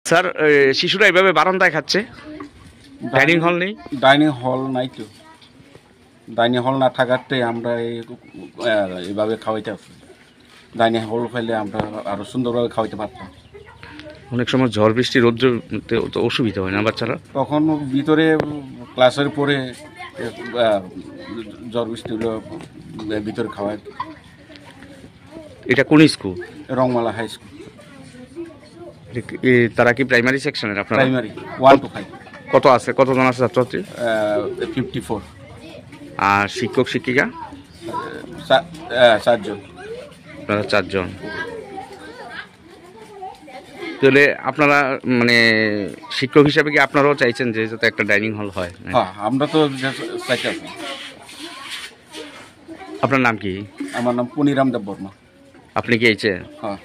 Sir, শিশুরা এইভাবে বারান্দায় খাচ্ছে, ডাইনিং হল নেই? ডাইনিং হল নাই তো। ডাইনিং হল না থাকাতে আমরা এইভাবে খাওয়াইতে আসি। ডাইনিং হল ফেলে আমরা আরো সুন্দরভাবে খাওয়াইতে পারতাম। অনেক সময় ঝড় বৃষ্টি রৌদ্রতে তো অসুবিধা হয় না বাচ্চারা? তখন ভিতরে ক্লাসের পরে ঝড় বৃষ্টি হলো ভিতরে খাওয়ায়। এটা কোন স্কুল? Rangmala high school. তারা কি প্রাইমারি সেকশনের? আপনার প্রাইমারি 1 to 5। কতজন আছে ছাত্রছাত্রী? 54। আর শিক্ষক শিক্ষিকা? 4 জন। আপনারা 4 জন। তাহলে আপনারা মানে শিক্ষক হিসাবে কি আপনারাও চাইছেন যে যাতে একটা ডাইনিং হল হয়? হ্যাঁ, আমরা তো চাইতে আছি। আপনার নাম কি? আমার নাম পুনিরাম দেব বর্মা। আপনি কি এইছে? হ্যাঁ।